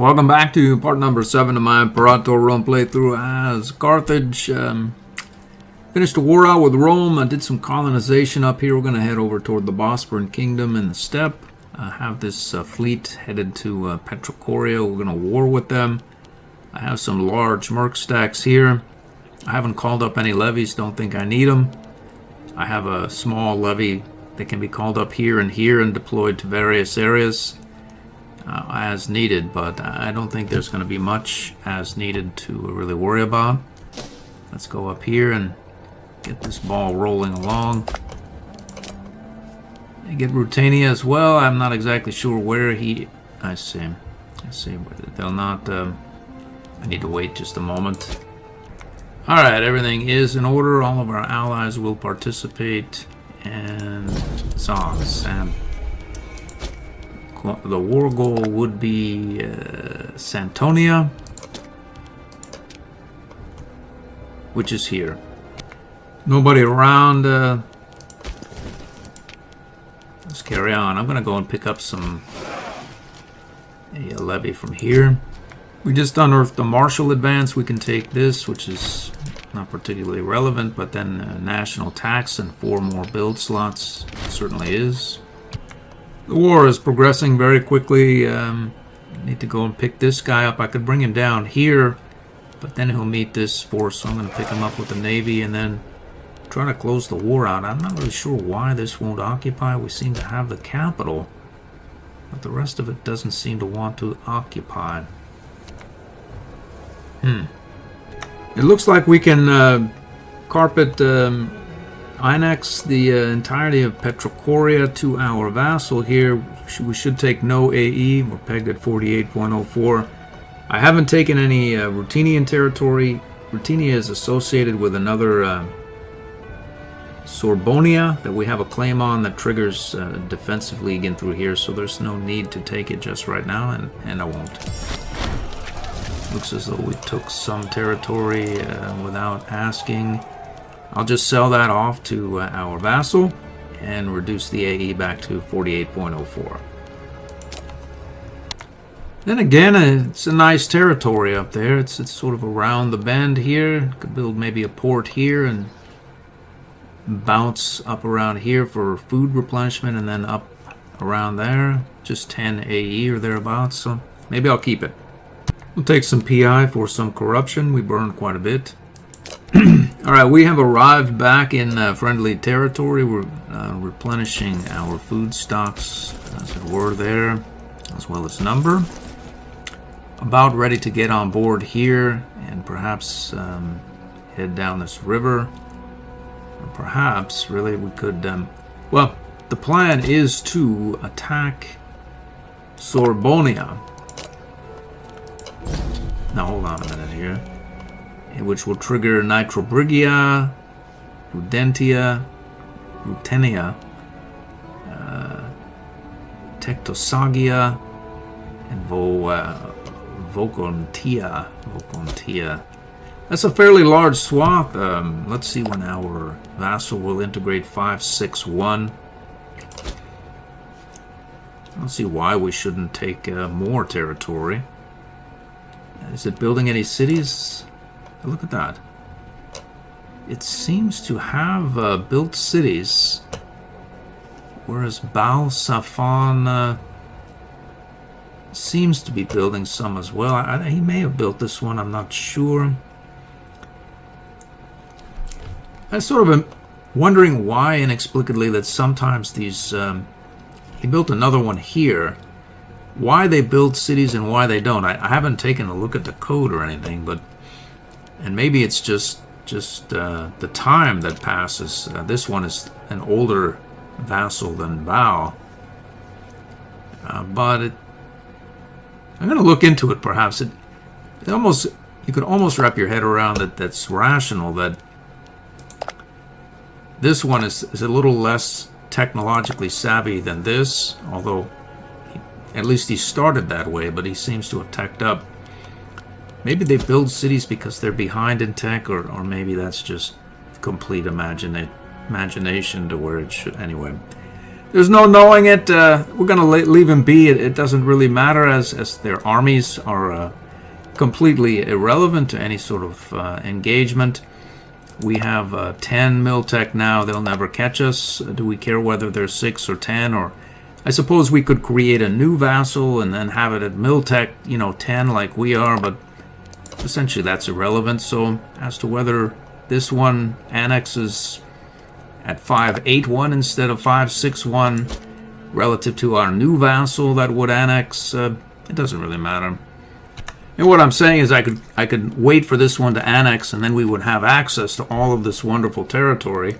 Welcome back to part number 7 of my Imperator run playthrough as Carthage. Finished the war out with Rome. I did some colonization up here. We're going to head over toward the Bosporan Kingdom in the steppe. I have this fleet headed to Petrocoria. We're going to war with them. I have some large merc stacks here. I haven't called up any levies. Don't think I need them. I have a small levy that can be called up here and deployed to various areas. As needed, but I don't think there's going to be much as needed to really worry about. Let's go up here and get this ball rolling along. I get Rutania as well. I'm not exactly sure where he... I see, they'll not... I need to wait just a moment. Alright, everything is in order. All of our allies will participate. And it's on, Sam. The war goal would be Santonia, which is here. Nobody around. Let's carry on. I'm going to go and pick up a levy from here. We just unearthed the Marshall advance. We can take this, which is not particularly relevant, but then national tax and 4 more build slots certainly is. The war is progressing very quickly. I need to go and pick this guy up. I could bring him down here, but then he'll meet this force, so I'm going to pick him up with the Navy and then try to close the war out. I'm not really sure why this won't occupy. We seem to have the capital, but the rest of it doesn't seem to want to occupy. It looks like we can carpet... annex the entirety of Petrocoria to our vassal here. We should take no AE. We're pegged at 48.04. I haven't taken any Rutenian territory. Rutenia is associated with another Sorbonia that we have a claim on that triggers defensive league in through here, so there's no need to take it just right now, and I won't. Looks as though we took some territory without asking. I'll just sell that off to our vassal and reduce the AE back to 48.04. Then again, it's a nice territory up there. It's sort of around the bend here. Could build maybe a port here and bounce up around here for food replenishment and then up around there. Just 10 AE or thereabouts, so maybe I'll keep it. We'll take some PI for some corruption. We burned quite a bit. Alright, we have arrived back in friendly territory. We're replenishing our food stocks, as it were, there, as well as number. About ready to get on board here and perhaps head down this river. Or perhaps, really, we could... well, the plan is to attack Sorbonia. Now, hold on a minute here. Which will trigger Nitrobrigia, Rutenia, Tectosagia, and Vocontia. That's a fairly large swath. Let's see when our vassal will integrate 561. I don't see why we shouldn't take more territory. Is it building any cities? Look at that. It seems to have built cities, whereas Baal Safan seems to be building some as well. He may have built this one, I'm not sure. I sort of am wondering why inexplicably that sometimes these... he built another one here. Why they build cities and why they don't. I haven't taken a look at the code or anything, but... And maybe it's just the time that passes. This one is an older vassal than Bao. But I'm going to look into it perhaps. You could almost wrap your head around it that's rational, that this one is a little less technologically savvy than this, although at least he started that way, but he seems to have teched up. Maybe they build cities because they're behind in tech, or maybe that's just complete imagination to where it should... Anyway, There's no knowing it. We're going to leave him be. It doesn't really matter as their armies are completely irrelevant to any sort of engagement. We have 10 Miltech now. They'll never catch us. Do we care whether they're 6 or 10? Or I suppose we could create a new vassal and then have it at Miltech, 10 like we are, but essentially that's irrelevant. So as to whether this one annexes at 581 instead of 561 relative to our new vassal that would annex, it doesn't really matter. And what I'm saying is I could wait for this one to annex, and then we would have access to all of this wonderful territory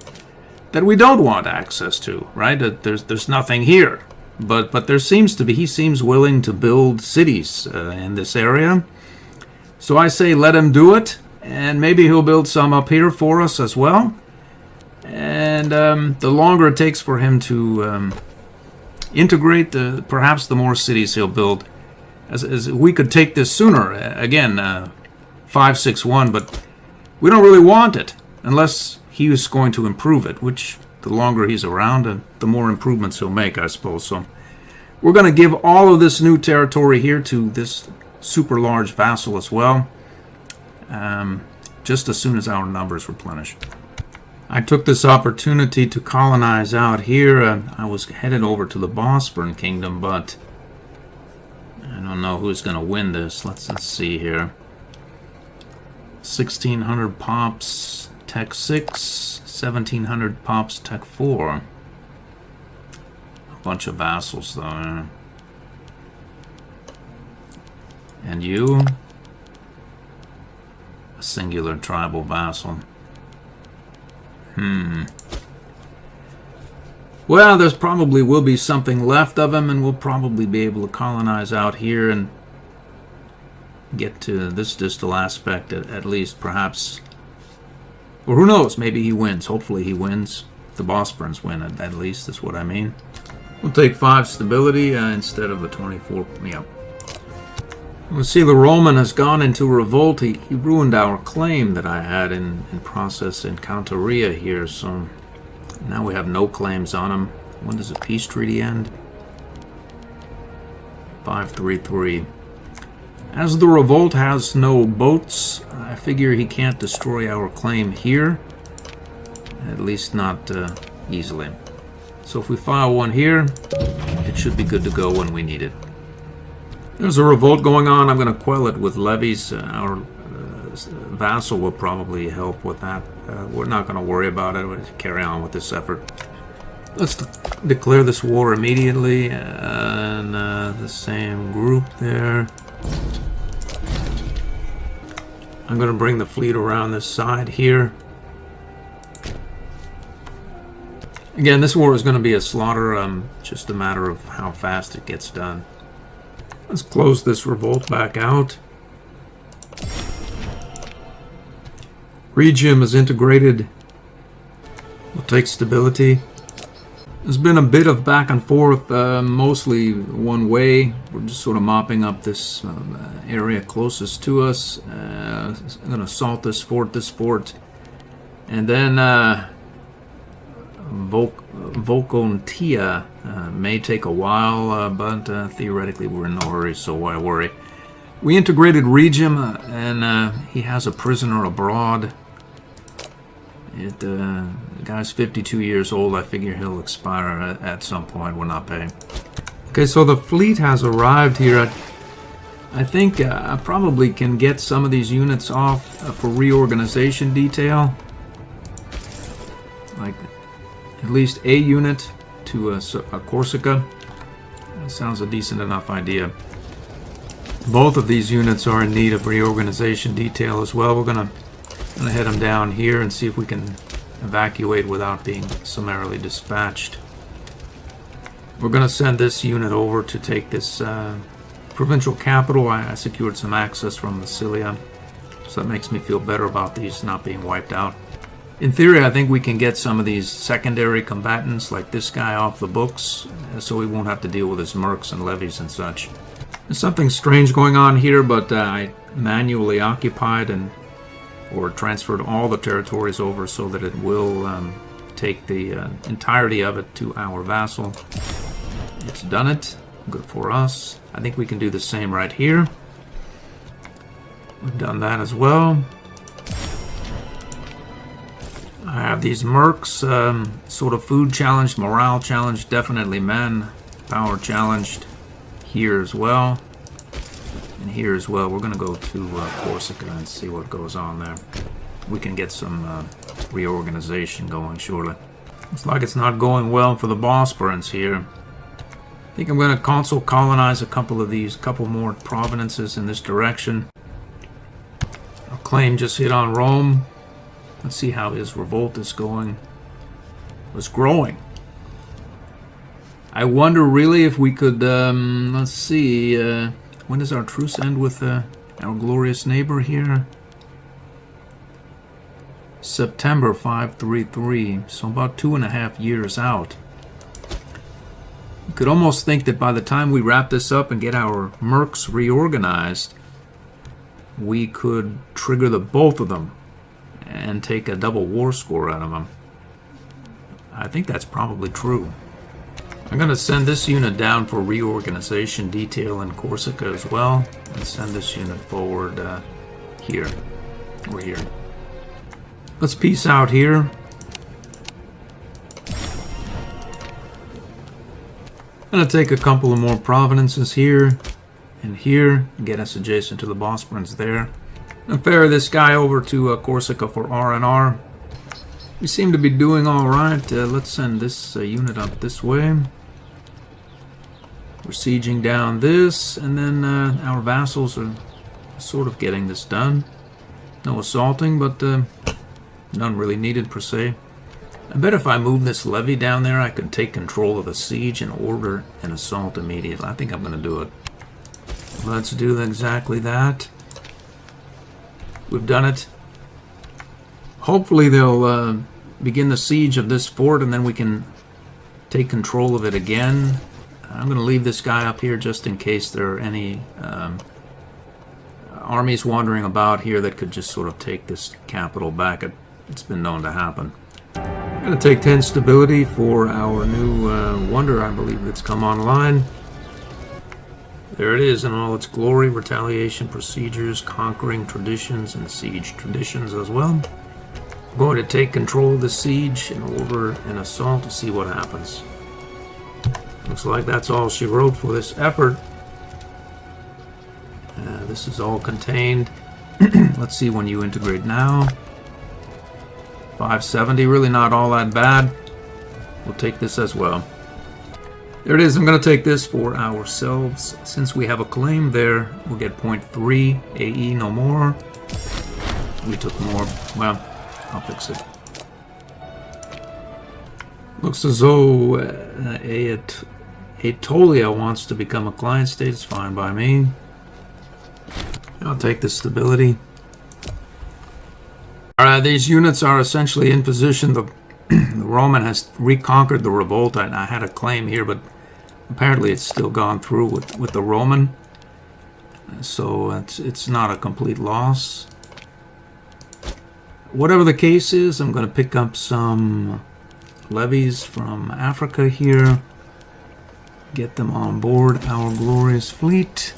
that we don't want access to, right? There's nothing here, but there seems to be. He seems willing to build cities in this area, so I say let him do it, and maybe he'll build some up here for us as well. And the longer it takes for him to integrate, perhaps the more cities he'll build. As we could take this sooner, again, 561, but we don't really want it unless he is going to improve it, which the longer he's around, the more improvements he'll make, I suppose. So we're going to give all of this new territory here to this super large vassal as well, just as soon as our numbers replenish. I took this opportunity to colonize out here. I was headed over to the Bosporan Kingdom, but I don't know who's going to win this. Let's see here. 1,600 pops, Tech 6. 1,700 pops, Tech 4. A bunch of vassals, though. And you? A singular tribal vassal. Well, there's probably will be something left of him, and we'll probably be able to colonize out here and get to this distal aspect at least, perhaps. Or who knows, maybe he wins. Hopefully he wins. The Bosporans win at least, is what I mean. We'll take 5 stability instead of a 24. Yeah. We'll see the Roman has gone into revolt. He ruined our claim that I had in process in Counteria here, so now we have no claims on him. When does the peace treaty end? 533. As the revolt has no boats, I figure he can't destroy our claim here. At least not easily. So if we file one here, it should be good to go when we need it. There's a revolt going on. I'm going to quell it with levies. Our vassal will probably help with that. We're not going to worry about it. We'll carry on with this effort. Let's declare this war immediately. And the same group there. I'm going to bring the fleet around this side here. Again, this war is going to be a slaughter. Just a matter of how fast it gets done. Let's close this revolt back out. Regium is integrated. We'll take stability. There's been a bit of back and forth, mostly one way. We're just sort of mopping up this area closest to us. I'm going to assault this fort. And then Volcontia may take a while, but theoretically we're in no hurry, so why worry? We integrated Regium, and he has a prisoner abroad. The guy's 52 years old. I figure he'll expire at some point. We're not paying. Okay, so the fleet has arrived here. I think I probably can get some of these units off for reorganization detail. Like at least a unit to Corsica. That sounds a decent enough idea. Both of these units are in need of reorganization detail as well. We're going to head them down here and see if we can evacuate without being summarily dispatched. We're going to send this unit over to take this provincial capital. I secured some access from Massilia, so that makes me feel better about these not being wiped out. In theory, I think we can get some of these secondary combatants like this guy off the books, so we won't have to deal with his mercs and levies and such. There's something strange going on here, but I manually occupied or transferred all the territories over so that it will take the entirety of it to our vassal. It's done it. Good for us. I think we can do the same right here. We've done that as well. I have these mercs, sort of food challenged, morale challenged, definitely manpower challenged here as well. And here as well. We're going to go to Corsica and see what goes on there. We can get some reorganization going, surely. Looks like it's not going well for the Bosporans here. I think I'm going to consul colonize a couple of these, couple more provinces in this direction. Our claim just hit on Rome. Let's see how his revolt is going. It's growing. I wonder really if we could, let's see, when does our truce end with our glorious neighbor here? September 533, so about 2.5 years out. You could almost think that by the time we wrap this up and get our mercs reorganized, we could trigger the both of them and take a double war score out of them. I think that's probably true. I'm going to send this unit down for reorganization detail in Corsica as well, and send this unit forward here, or here. Let's peace out here. I'm going to take a couple of more provinces here and here, and get us adjacent to the Bosporans there. And ferry this guy over to Corsica for R&R. We seem to be doing all right. Let's send this unit up this way. We're sieging down this, and then our vassals are sort of getting this done. No assaulting, but none really needed per se. I bet if I move this levy down there, I could take control of the siege and order an assault immediately. I think I'm going to do it. Let's do exactly that. We've done it. Hopefully they'll begin the siege of this fort, and then we can take control of it again. I'm going to leave this guy up here just in case there are any armies wandering about here that could just sort of take this capital back. It's been known to happen. I'm going to take 10 stability for our new wonder, I believe, that's come online. There it is in all its glory: retaliation procedures, conquering traditions, and siege traditions as well. I'm going to take control of the siege and order an assault to see what happens. Looks like that's all she wrote for this effort. This is all contained. Let's see when you integrate now. 570, really not all that bad. We'll take this as well. There it is. I'm going to take this for ourselves. Since we have a claim there, we'll get 0.3 AE, no more. We took more. Well, I'll fix it. Looks as though Aetolia wants to become a client state. It's fine by me. I'll take the stability. Alright, these units are essentially in position. The Roman has reconquered the revolt. I had a claim here, but apparently it's still gone through with the Roman. So it's not a complete loss. Whatever the case is, I'm going to pick up some levies from Africa here. Get them on board our glorious fleet.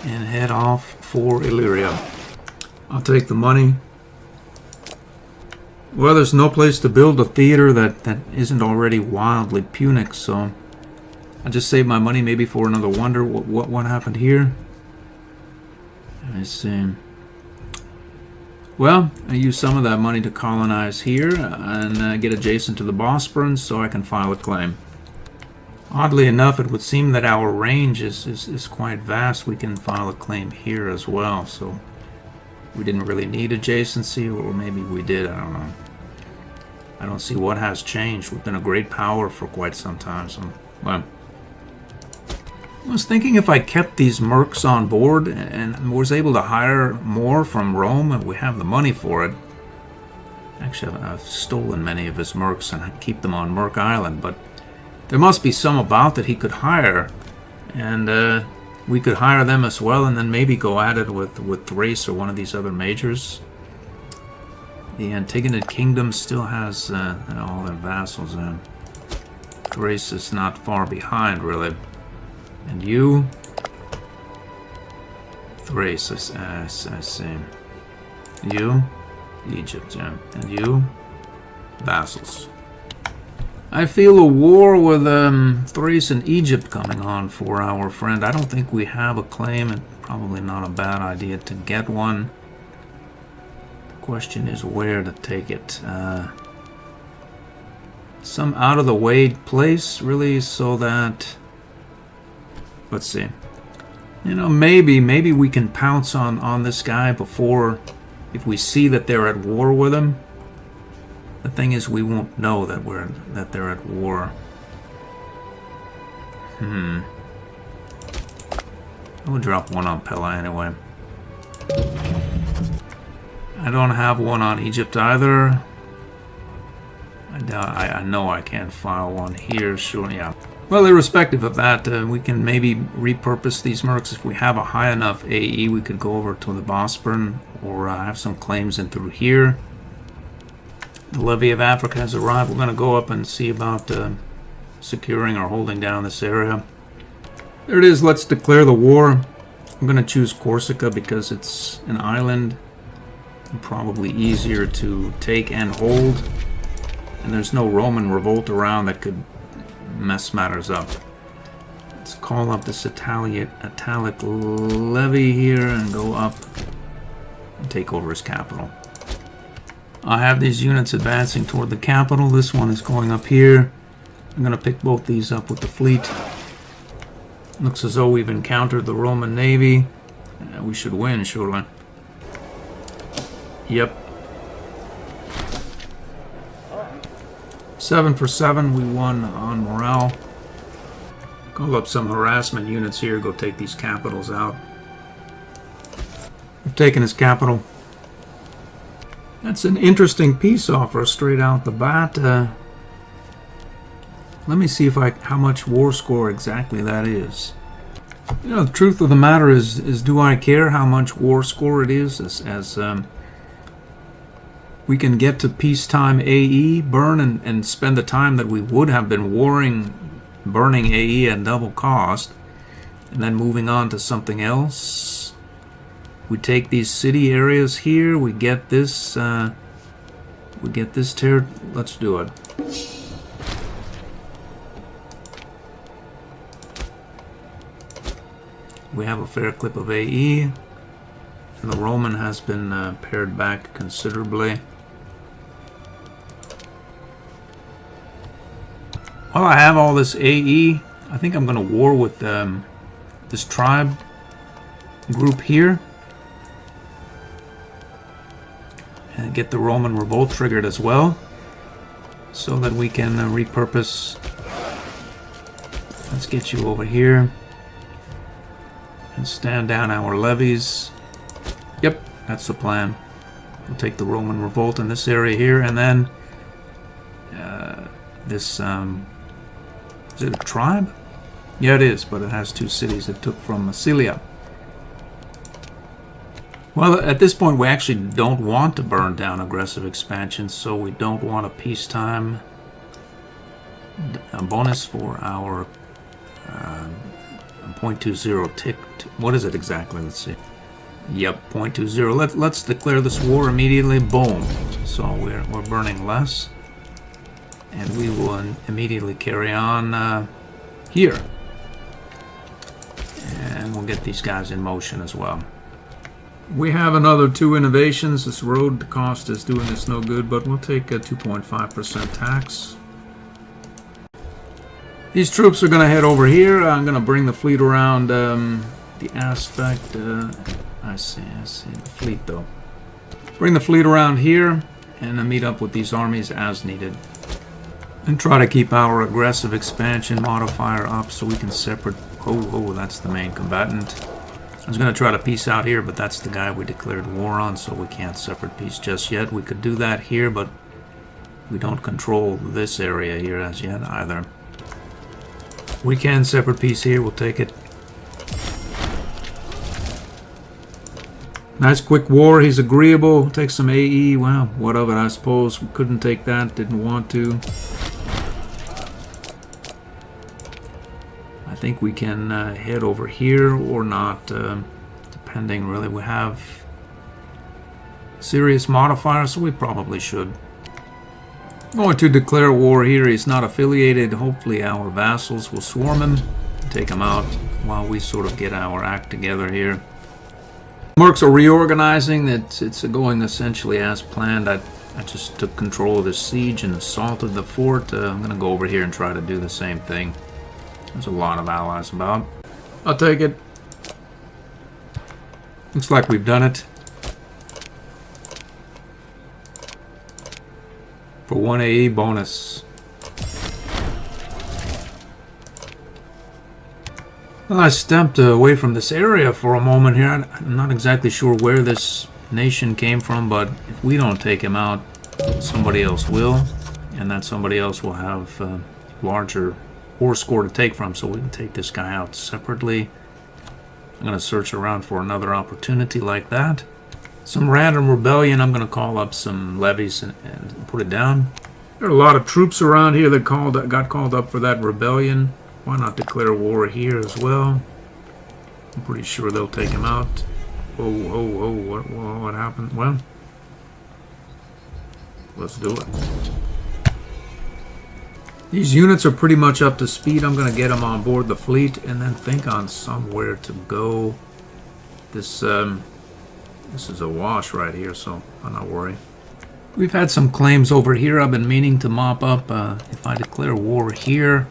And head off for Illyria. I'll take the money. Well, there's no place to build a theater that isn't already wildly Punic, so I just saved my money maybe for another wonder. What happened here? I see. Well, I used some of that money to colonize here and get adjacent to the Bosporans so I can file a claim. Oddly enough, it would seem that our range is quite vast. We can file a claim here as well, so we didn't really need adjacency, or maybe we did, I don't know. I don't see what has changed. We've been a great power for quite some time, so, well. I was thinking if I kept these mercs on board and was able to hire more from Rome, and we have the money for it. Actually, I've stolen many of his mercs and I keep them on Merc Island, but there must be some about that he could hire, and we could hire them as well, and then maybe go at it with Thrace or one of these other majors. The Antigonid Kingdom still has all their vassals in. Thrace is not far behind, really. And you? Thrace, I see. You? Egypt, yeah. And you? Vassals. I feel a war with Thrace and Egypt coming on for our friend. I don't think we have a claim, and probably not a bad idea to get one. Question is where to take it. Some out-of-the-way place, really, so that... Let's see. You know, maybe we can pounce on this guy before... If we see that they're at war with him. The thing is, we won't know that they're at war. We'll drop one on Pella anyway. I don't have one on Egypt either. I know I can't file one here, sure, yeah. Well, irrespective of that, we can maybe repurpose these mercs. If we have a high enough AE, we could go over to the Bosporan or have some claims in through here. The levy of Africa has arrived. We're going to go up and see about securing or holding down this area. There it is. Let's declare the war. I'm going to choose Corsica because it's an island. And probably easier to take and hold. And there's no Roman revolt around that could mess matters up. Let's call up this Italic levy here and go up and take over his capital. I have these units advancing toward the capital. This one is going up here. I'm going to pick both these up with the fleet. Looks as though we've encountered the Roman Navy. We should win, surely. Yep. 7 for 7, we won on morale. Call up some harassment units here, go take these capitals out. We've taken his capital. That's an interesting peace offer straight out the bat. Let me see how much war score exactly that is. You know, the truth of the matter is do I care how much war score it is? As we can get to peacetime AE, burn and spend the time that we would have been burning AE at double cost, and then moving on to something else. We take these city areas here, we get this let's do it. We have a fair clip of AE, and the Roman has been pared back considerably. While I have all this AE, I think I'm going to war with this tribe group here. And get the Roman revolt triggered as well. So that we can repurpose. Let's get you over here. And stand down our levies. Yep, that's the plan. We'll take the Roman revolt in this area here. And then this... is it a tribe? Yeah, it is, but it has 2 cities it took from Massilia. Well, at this point, we actually don't want to burn down aggressive expansion, so we don't want a peacetime bonus for our 0.20 tick. What is it exactly? Let's see. Yep, 0.20. Let's declare this war immediately. Boom. So we're burning less. And we will immediately carry on here. And we'll get these guys in motion as well. We have another 2 innovations. This road cost is doing us no good, but we'll take a 2.5% tax. These troops are going to head over here. I'm going to bring the fleet around the aspect. I see the fleet though. Bring the fleet around here and meet up with these armies as needed. And try to keep our aggressive expansion modifier up so we can separate. Oh, that's the main combatant. I was going to try to peace out here, but that's the guy we declared war on, so we can't separate peace just yet. We could do that here, but we don't control this area here as yet either. We can separate peace here, we'll take it. Nice quick war. He's agreeable. Take some AE. Well, what of it, I suppose. We couldn't take that. Didn't want to. I think we can head over here or not, depending really. We have serious modifiers, so we probably should. Going to declare war here. He's not affiliated. Hopefully our vassals will swarm him, take him out while we sort of get our act together here. Mercs are reorganizing. It's going essentially as planned. I just took control of the siege and assaulted the fort. I'm going to go over here and try to do the same thing. There's a lot of allies about. I'll take it. Looks like we've done it. For 1 AE bonus. Well, I stepped away from this area for a moment here. I'm not exactly sure where this nation came from, but if we don't take him out, somebody else will. And that somebody else will have a larger war score to take from, so we can take this guy out separately. I'm going to search around for another opportunity like that. Some random rebellion. I'm going to call up some levies and put it down. There are a lot of troops around here that got called up for that rebellion. Why not declare war here as well? I'm pretty sure they'll take him out. What happened? Well, let's do it. These units are pretty much up to speed. I'm going to get them on board the fleet and then think on somewhere to go. This is a wash right here, so I'm not worried. We've had some claims over here I've been meaning to mop up. If I declare war here,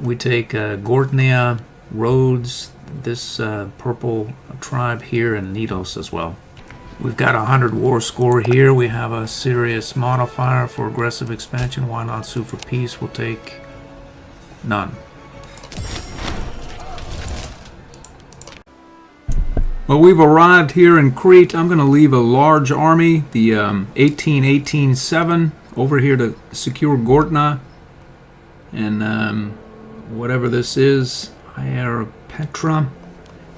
we take Gortnia, Rhodes, this purple tribe here, and Nidos as well. We've got 100 war score here. We have a serious modifier for aggressive expansion. Why not sue for peace? We'll take none. Well, we've arrived here in Crete. I'm going to leave a large army, the 18-18-7, over here to secure Gortna. And whatever this is, Air Petra.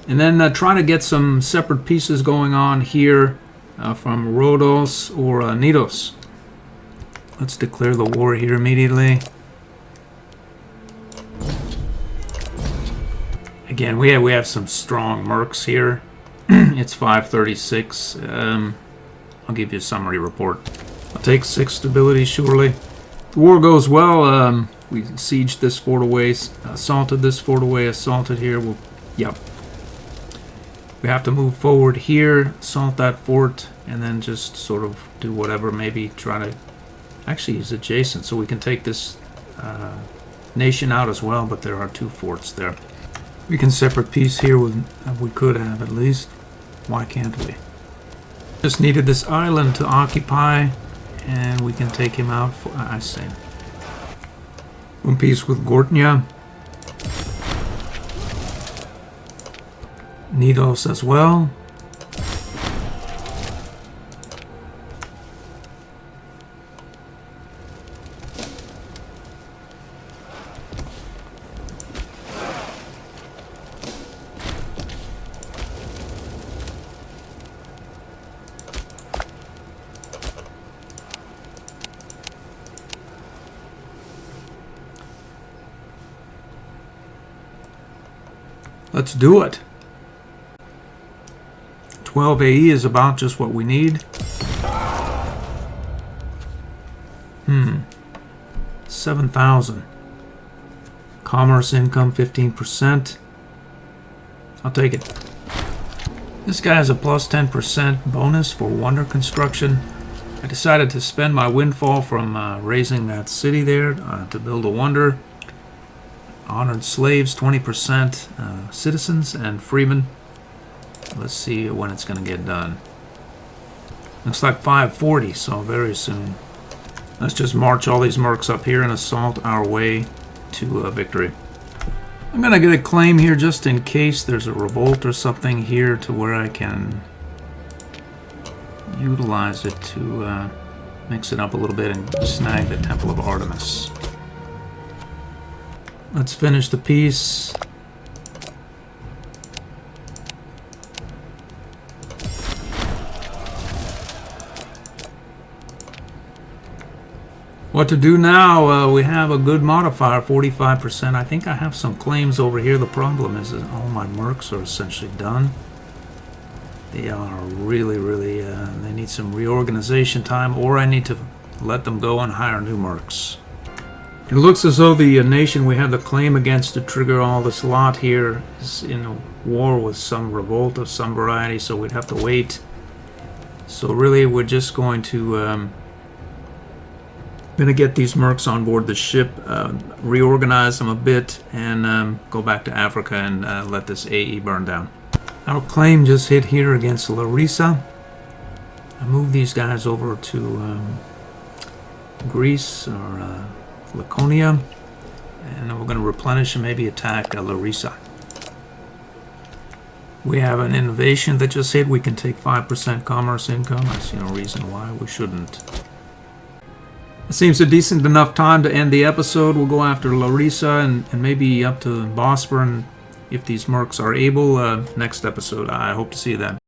And then try to get some separate pieces going on here from Rhodos or Nidos. Let's declare the war here immediately. Again, we have some strong mercs here. It's 536. I'll give you a summary report. I'll take 6 stability, surely. The war goes well. We sieged this fort away, assaulted this fort away, assaulted here. Yep. We have to move forward here, assault that fort, and then just sort of do whatever, maybe try to... Actually, he's adjacent, so we can take this nation out as well, but there are 2 forts there. We can separate peace here, we could have at least. Why can't we? Just needed this island to occupy, and we can take him out for... I say. One peace with Gortnia. Nidos as well. Let's do it. 12 AE is about just what we need. 7,000. Commerce income 15%. I'll take it. This guy has a plus 10% bonus for wonder construction. I decided to spend my windfall from raising that city there to build a wonder. Honored slaves, 20%, citizens and freemen. Let's see when it's going to get done. Looks like 540, so very soon. Let's just march all these mercs up here and assault our way to victory. I'm going to get a claim here just in case there's a revolt or something here to where I can utilize it to mix it up a little bit and snag the Temple of Artemis. Let's finish the piece. What to do now? We have a good modifier, 45%. I think I have some claims over here. The problem is that all my mercs are essentially done. They are really, they need some reorganization time, or I need to let them go and hire new mercs. It looks as though the nation we have the claim against to trigger all this lot here is in a war with some revolt of some variety, so we'd have to wait. So really, we're just going to get these mercs on board the ship, reorganize them a bit, and go back to Africa and let this AE burn down. Our claim just hit here against Larissa. I moved these guys over to Greece or Laconia, and we're going to replenish and maybe attack Larissa. We have an innovation that just hit. We can take 5% commerce income. I see no reason why we shouldn't. It seems a decent enough time to end the episode. We'll go after Larissa and maybe up to Bosporan if these mercs are able. Next episode. I hope to see you then.